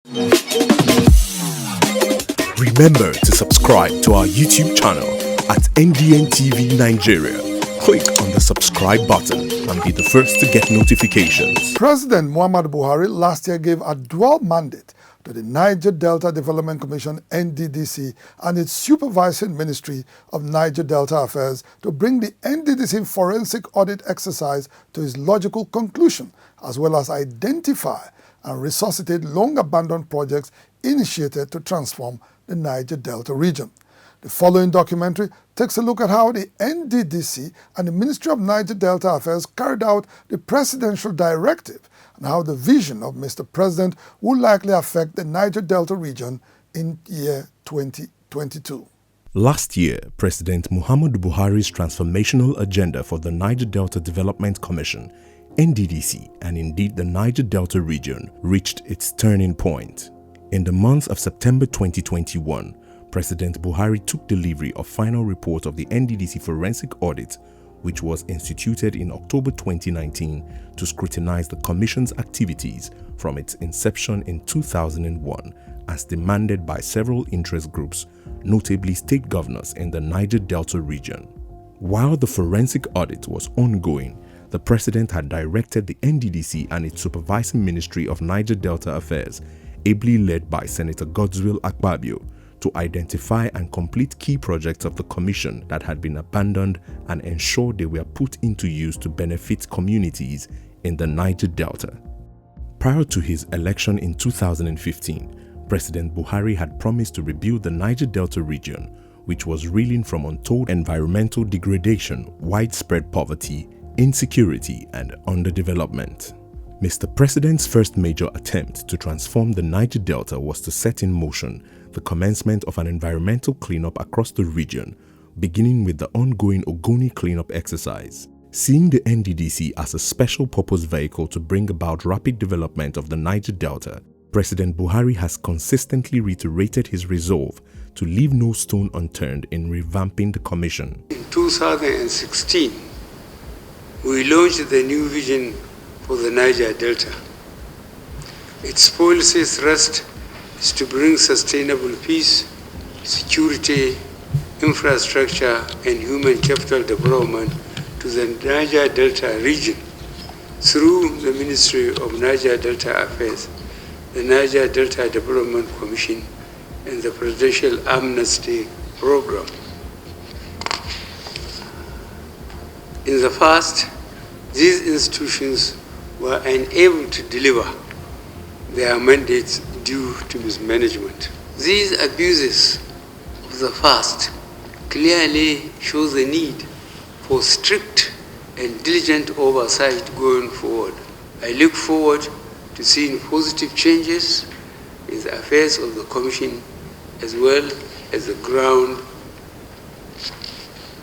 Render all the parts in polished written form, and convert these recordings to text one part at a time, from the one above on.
Remember to subscribe to our YouTube channel at NDN Nigeria. Click on the subscribe button and be the first to get notifications. President Muhammadu Buhari last year gave a dual mandate to the Niger Delta Development Commission (Nddc) and its supervising Ministry of Niger Delta Affairs to bring the Nddc forensic audit exercise to its logical conclusion, as well as identify and resuscitate long-abandoned projects initiated to transform the Niger Delta region. The following documentary takes a look at how the Nddc and the Ministry of Niger Delta Affairs carried out the presidential directive and how the vision of Mr. President will likely affect the Niger Delta region in year 2022. Last year, President Muhammadu Buhari's transformational agenda for the Niger Delta Development Commission, Nddc, and indeed the Niger Delta region reached its turning point. In the month of September 2021, President Buhari took delivery of final report of the Nddc forensic audit, which was instituted in October 2019 to scrutinize the Commission's activities from its inception in 2001 as demanded by several interest groups, notably state governors in the Niger Delta region. While the forensic audit was ongoing, the President had directed the Nddc and its supervising Ministry of Niger Delta Affairs, ably led by Senator Godswill Akpabio, to identify and complete key projects of the Commission that had been abandoned and ensure they were put into use to benefit communities in the Niger Delta. Prior to his election in 2015, President Buhari had promised to rebuild the Niger Delta region, which was reeling from untold environmental degradation, widespread poverty, insecurity, and underdevelopment. Mr. President's first major attempt to transform the Niger Delta was to set in motion the commencement of an environmental cleanup across the region, beginning with the ongoing Ogoni cleanup exercise. Seeing the Nddc as a special purpose vehicle to bring about rapid development of the Niger Delta, President Buhari has consistently reiterated his resolve to leave no stone unturned in revamping the Commission. In 2016, we launched the new vision for the Niger Delta. Its policy thrust is to bring sustainable peace, security, infrastructure, and human capital development to the Niger Delta region through the Ministry of Niger Delta Affairs, the Niger Delta Development Commission, and the Presidential Amnesty Program. In the past, these institutions were unable to deliver their mandates due to mismanagement. These abuses of the past clearly show the need for strict and diligent oversight going forward. I look forward to seeing positive changes in the affairs of the Commission as well as the ground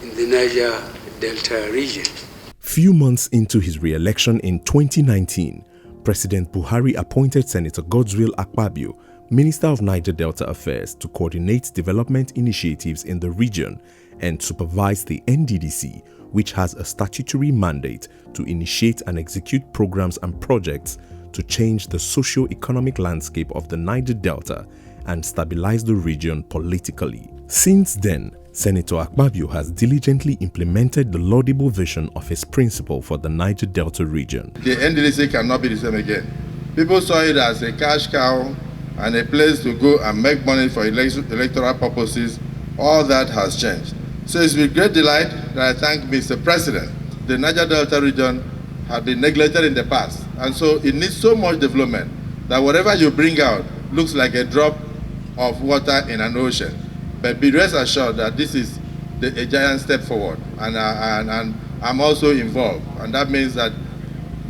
in the Niger Delta region. Few months into his re-election in 2019, President Buhari appointed Senator Godswill Akpabio, Minister of Niger Delta Affairs, to coordinate development initiatives in the region and supervise the Nddc, which has a statutory mandate to initiate and execute programs and projects to change the socio-economic landscape of the Niger Delta and stabilize the region politically. Since then, Senator Akpabio has diligently implemented the laudable vision of his principle for the Niger Delta region. The Nddc cannot be the same again. People saw it as a cash cow and a place to go and make money for electoral purposes. All that has changed. So it's with great delight that I thank Mr. President. The Niger Delta region had been neglected in the past, and so it needs so much development that whatever you bring out looks like a drop of water in an ocean. But be rest assured that this is a giant step forward, and I'm also involved, and that means that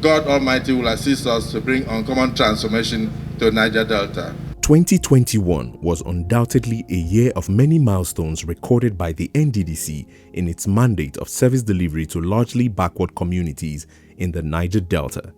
God Almighty will assist us to bring uncommon transformation to Niger Delta. 2021 was undoubtedly a year of many milestones recorded by the Nddc in its mandate of service delivery to largely backward communities in the Niger Delta.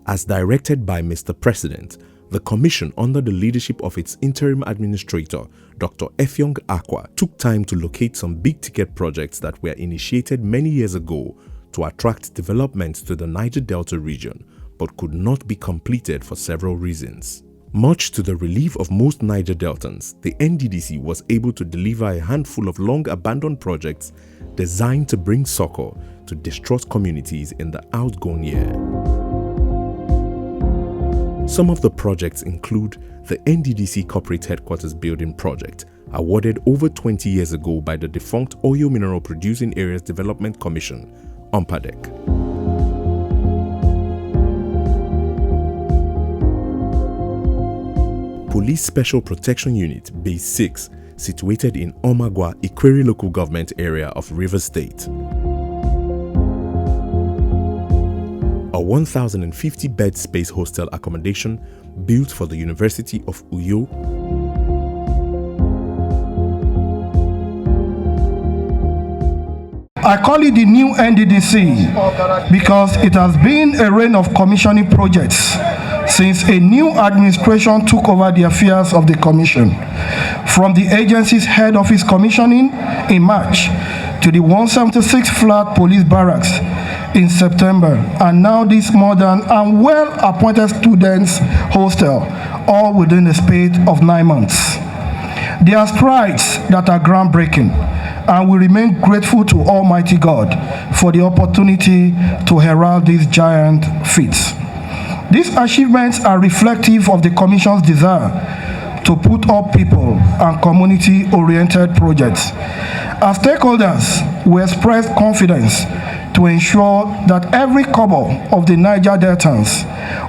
As directed by Mr. President, the Commission, under the leadership of its interim administrator, Dr. Effiong Akwa, took time to locate some big-ticket projects that were initiated many years ago to attract development to the Niger Delta region, but could not be completed for several reasons. Much to the relief of most Niger Deltans, the NDDC was able to deliver a handful of long-abandoned projects designed to bring succor to distraught communities in the outgone year. Some of the projects include the NDDC Corporate Headquarters Building Project, awarded over 20 years ago by the defunct Oil Mineral Producing Areas Development Commission, (OMPADEC). Police Special Protection Unit Base 6, situated in Omagwa, Ikwere local government area of Rivers State. A 1,050-bed space hostel accommodation built for the University of Uyo. I call it the new NDDC because it has been a reign of commissioning projects since a new administration took over the affairs of the commission. From the agency's head office commissioning in March to the 176 flat police barracks in September, and now this modern and well-appointed students hostel, all within a space of 9 months. There are strides that are groundbreaking, and we remain grateful to Almighty God for the opportunity to herald these giant feats. These achievements are reflective of the Commission's desire to put up people and community-oriented projects. As stakeholders, we express confidence to ensure that every kobo of the Niger Deltans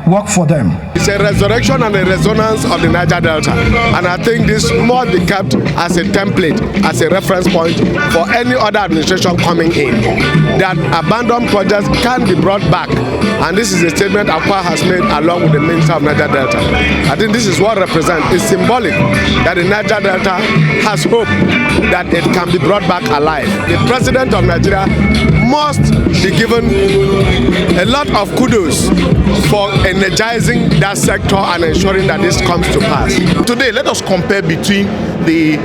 work for them. It's a resurrection and a resonance of the Niger Delta, and I think this must be kept as a template, as a reference point for any other administration coming in. That abandoned projects can be brought back, and this is a statement AKUGHA has made along with the Minister of Niger Delta. I think this is what represents. It's symbolic that the Niger Delta has hope that it can be brought back alive. The President of Nigeria must be given a lot of kudos for energizing that sector and ensuring that this comes to pass. Today, let us compare between the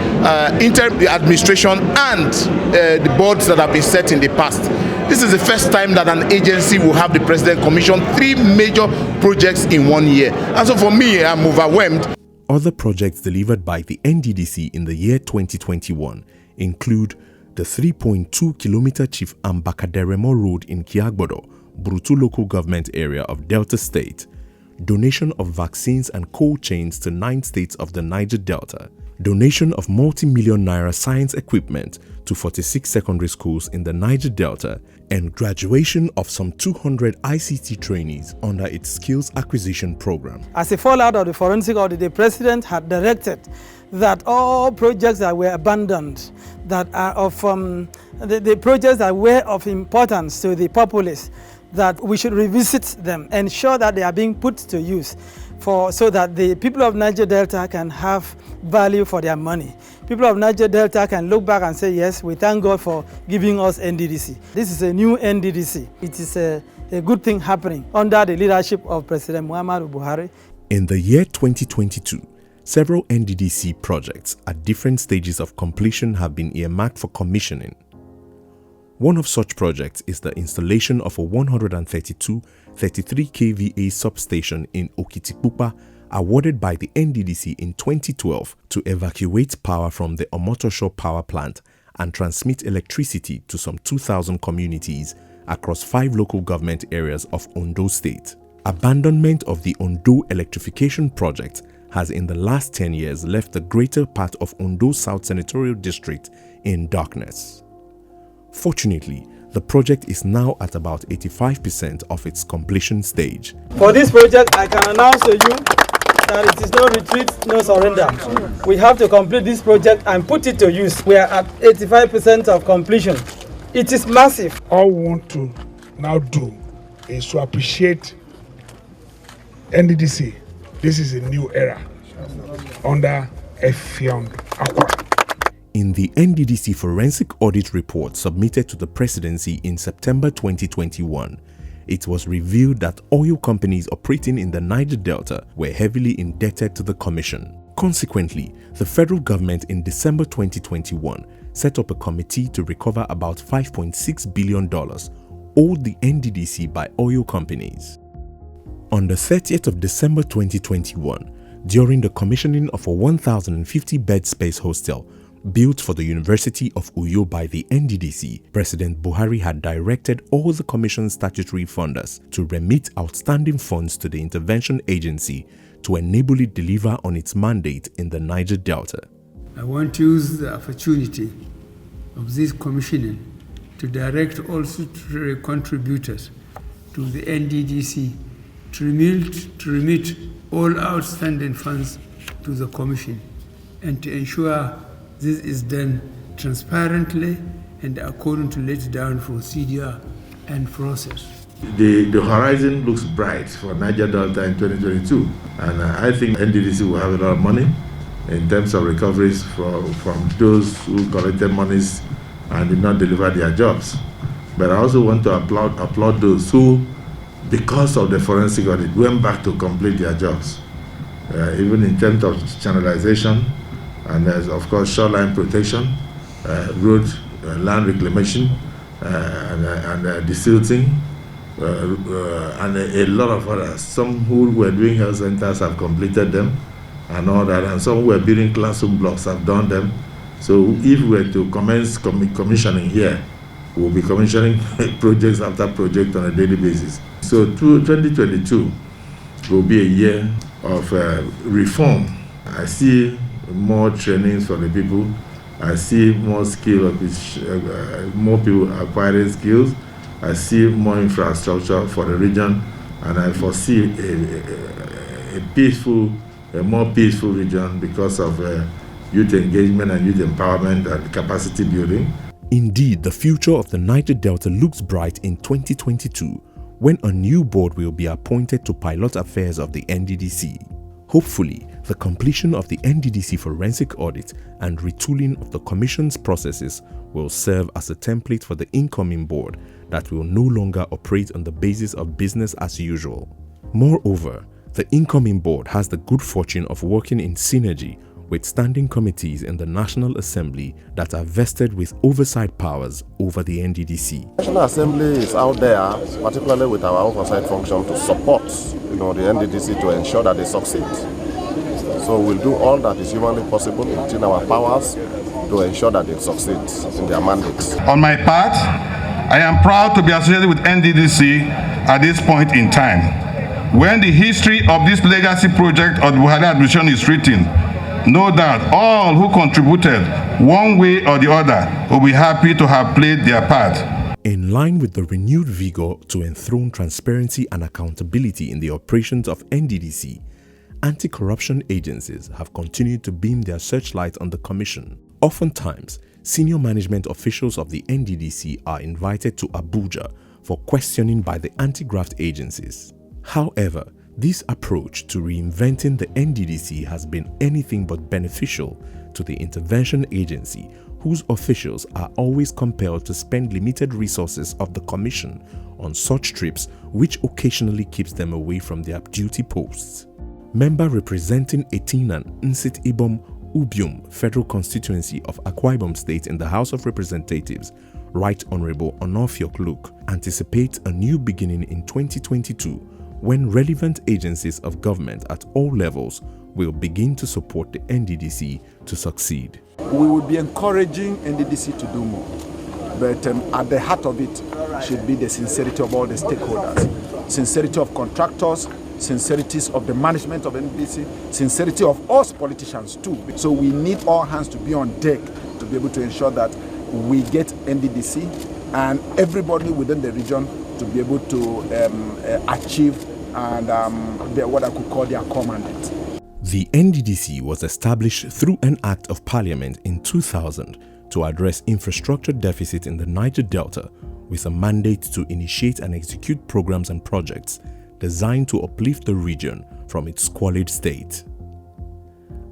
administration and the boards that have been set in the past. This is the first time that an agency will have the President commission 3 major projects in 1 year. And so for me, I'm overwhelmed. Other projects delivered by the NDDC in the year 2021 include the 3.2-kilometer Chief Ambakaderemo Road in Kiagbodo, Brutu local government area of Delta State, donation of vaccines and cold chains to 9 states of the Niger Delta, donation of multi-million naira science equipment to 46 secondary schools in the Niger Delta, and graduation of some 200 ICT trainees under its skills acquisition program. As a fallout of the forensic audit, the President had directed that all projects that were abandoned, that are of the projects that were of importance to the populace, that we should revisit them, ensure that they are being put to use so that the people of Niger Delta can have value for their money. People of Niger Delta can look back and say, yes, we thank God for giving us NDDC. This is a new NDDC. It is a good thing happening under the leadership of President Muhammadu Buhari. In the year 2022, several NDDC projects at different stages of completion have been earmarked for commissioning. One of such projects is the installation of a 132-33 kVA substation in Okitipupa, awarded by the NDDC in 2012 to evacuate power from the Omotosho power plant and transmit electricity to some 2,000 communities across 5 local government areas of Ondo State. Abandonment of the Ondo electrification project has in the last 10 years left the greater part of Ondo South Senatorial District in darkness. Fortunately, the project is now at about 85% of its completion stage. For this project, I can announce to you that it is no retreat, no surrender. We have to complete this project and put it to use. We are at 85% of completion. It is massive. All we want to now do is to appreciate NDDC. This is a new era under Effiong AKUGHA. In the NDDC Forensic Audit Report submitted to the Presidency in September 2021, it was revealed that oil companies operating in the Niger Delta were heavily indebted to the Commission. Consequently, the federal government in December 2021 set up a committee to recover about $5.6 billion owed the NDDC by oil companies. On the 30th of December 2021, during the commissioning of a 1,050-bed space hostel built for the University of Uyo by the Nddc, President Buhari had directed all the Commission's statutory funders to remit outstanding funds to the intervention agency to enable it deliver on its mandate in the Niger Delta. I want to use the opportunity of this commissioning to direct all statutory contributors to the Nddc to remit all outstanding funds to the Commission and to ensure this is done transparently and according to laid down procedure and process. The horizon looks bright for Niger Delta in 2022, and I think Nddc will have a lot of money in terms of recoveries from those who collected monies and did not deliver their jobs. But I also want to applaud those who, because of the forensic audit, went back to complete their jobs, even in terms of channelization, and there's of course shoreline protection, road, land reclamation, and desilting, and a lot of others. Some who were doing health centers have completed them and all that, and some who were building classroom blocks have done them. So if we were to commence commissioning here, we'll be commissioning projects after project on a daily basis. So 2022 will be a year of reform. I see more trainings for the people. I see more skill, more people acquiring skills. I see more infrastructure for the region, and I foresee a more peaceful region because of youth engagement and youth empowerment and capacity building. Indeed, the future of the Niger Delta looks bright in 2022 when a new board will be appointed to pilot affairs of the Nddc. Hopefully, the completion of the Nddc forensic audit and retooling of the Commission's processes will serve as a template for the incoming board that will no longer operate on the basis of business as usual. Moreover, the incoming board has the good fortune of working in synergy with standing committees in the National Assembly that are vested with oversight powers over the Nddc. The National Assembly is out there, particularly with our oversight function, to support the Nddc to ensure that they succeed. So we'll do all that is humanly possible within our powers to ensure that they succeed in their mandates. On my part, I am proud to be associated with Nddc at this point in time. When the history of this legacy project of the Buhari administration is written, know that all who contributed one way or the other will be happy to have played their part. In line with the renewed vigor to enthrone transparency and accountability in the operations of Nddc, anti-corruption agencies have continued to beam their searchlight on the Commission. Oftentimes, senior management officials of the Nddc are invited to AKUGHA for questioning by the anti-graft agencies. However, this approach to reinventing the Nddc has been anything but beneficial to the intervention agency, whose officials are always compelled to spend limited resources of the Commission on such trips, which occasionally keeps them away from their duty posts. Member representing Etinan Nsit Ibom Ubium Federal Constituency of Akwa Ibom State in the House of Representatives, Right Honorable Onofiok Luke, anticipates a new beginning in 2022 when relevant agencies of government at all levels will begin to support the Nddc to succeed. We will be encouraging Nddc to do more, but at the heart of it should be the sincerity of all the stakeholders, sincerity of contractors, sincerity of the management of Nddc, sincerity of us politicians too. So we need all hands to be on deck to be able to ensure that we get Nddc and everybody within the region to be able to achieve and what I could call their core mandate. The Nddc was established through an Act of Parliament in 2000 to address infrastructure deficit in the Niger Delta with a mandate to initiate and execute programs and projects designed to uplift the region from its squalid state.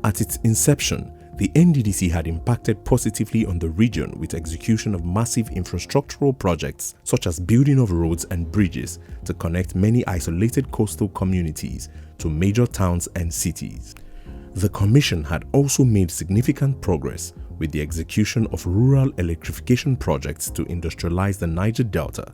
At its inception, the Nddc had impacted positively on the region with execution of massive infrastructural projects such as building of roads and bridges to connect many isolated coastal communities to major towns and cities. The Commission had also made significant progress with the execution of rural electrification projects to industrialize the Niger Delta,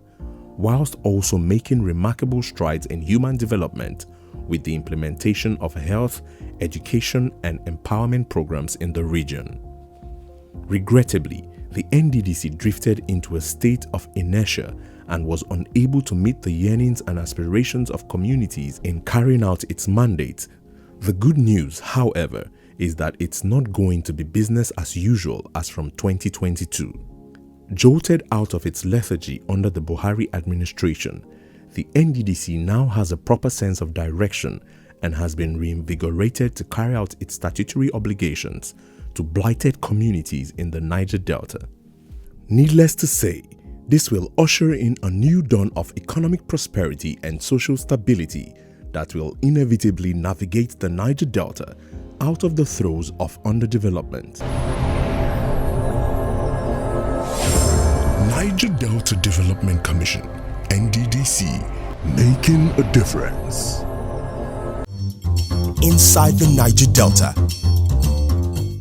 whilst also making remarkable strides in human development with the implementation of health, education, and empowerment programs in the region. Regrettably, the NDDC drifted into a state of inertia and was unable to meet the yearnings and aspirations of communities in carrying out its mandate. The good news, however, is that it's not going to be business as usual as from 2022. Jolted out of its lethargy under the Buhari administration, the NDDC now has a proper sense of direction and has been reinvigorated to carry out its statutory obligations to blighted communities in the Niger Delta. Needless to say, this will usher in a new dawn of economic prosperity and social stability that will inevitably navigate the Niger Delta out of the throes of underdevelopment. Niger Delta Development Commission, NDDC, making a difference. Inside the Niger Delta,